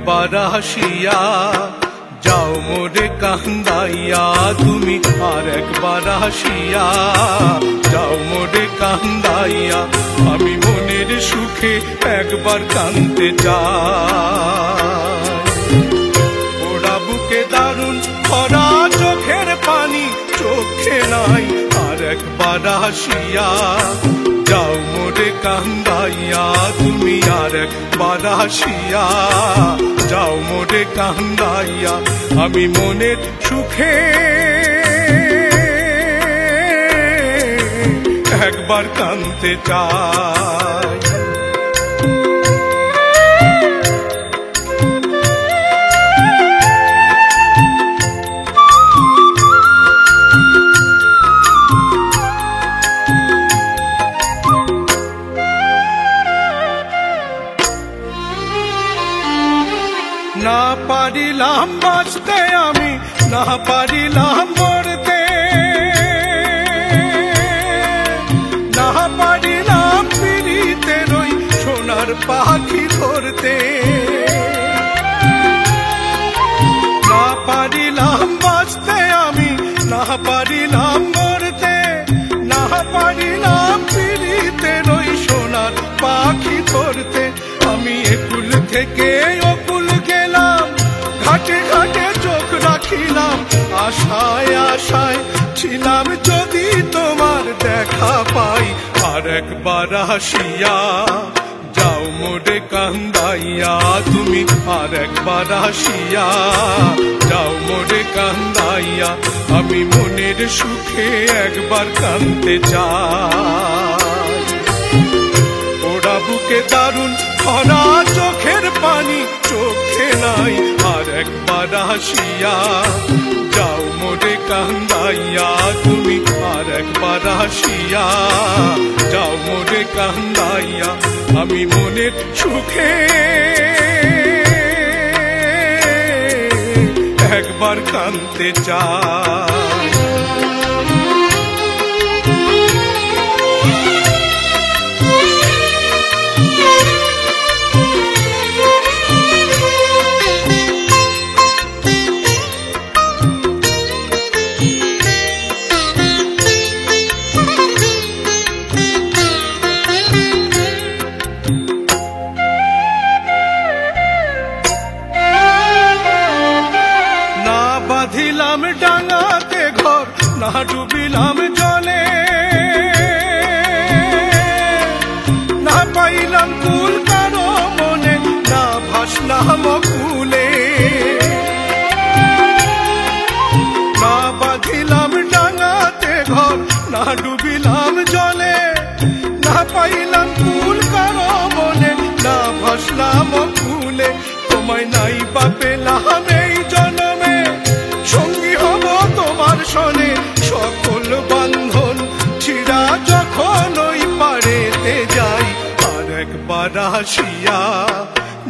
একবার আসিয়া যাও মোরে কান্দাইয়া, তুমি আর একবার আসিয়া যাও মোরে কান্দাইয়া। আমি মনের সুখে একবার কাঁদতে চাই। ওরা বুকে দারুণ ভরা চোখের পানি চোখে নাই, আর একবার আসিয়া যাও মোরে কান্দাইয়া, তুমি আর একবার আসিয়া যাও মোরে কান্দাইয়া। আমি মনের সুখে একবার কাঁদতে চাই। না পারিলাম বাঁচতে আমি, না পারিলাম মরতে, না পারিলাম পিড়িতে রই সোনার পাখি ধরতে। না পারিলাম বাঁচতে আমি, না পারিলাম মরতে, না পারিলাম পিড়িতে রই সোনার পাখি ধরতে। আমি একুল থেকে অকুল গেলাম, ঘাটে ঘাটে চোখ রাখিলাম, আশায় আশায় ছিলাম যদি তোমার দেখা পাই। আর একবার আসিয়া যাও মোরে কান্দাইয়া, তুমি আর একবার আসিয়া যাও মোরে কান্দাইয়া। আমি মনের সুখে একবার কাঁদতে চাই। ওরা বুকে দারুণ ভরা চোখের পানি চোখে নাই, আর একবার আসিয়া যাও মোরে কান্দাইয়া, তুমি আর একবার আসিয়া যাও মোরে কান্দাইয়া। আমি মনের সুখে একবার কাঁদতে চাই। বাঁধিলাম ডাঙাতে ঘর, না ডুবিলাম জলে, না পাইলাম কুল কারো মনে, না ভাসলাম কুলে। না বাঁধিলাম ডাঙাতে ঘর, না ডুবিলাম জলে, না পাইলাম কুল কারো মনে, না ভাসলাম কুলে। তোমায় নাই বা পেলাম এই জন্মে, সঙ্গী হব তোমার সনে, সকল বান্ধন ছিড়া যখন ওই পারেতে যাই। আর একবার আসিয়া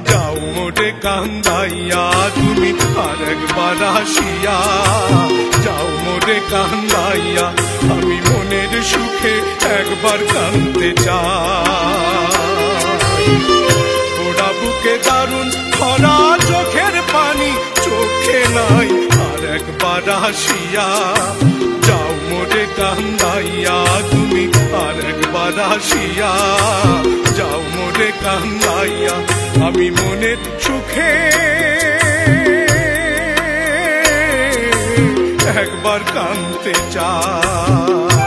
যাও মোরে কান্দাইয়া, তুমি আর একবার আসিয়া যাও মোরে কান্দাইয়া। আমি মনের সুখে একবার কাঁদতে চাই। ওরা বুকে দারুণ ভরা চোখের পানি চোখে নাই, আর একবার আসিয়া যাও মোরে কান্দাইয়া, তুমি আর একবার আসিয়া যাও মোরে কান্দাইয়া। আমি মনের সুখে একবার কাঁদতে চাই।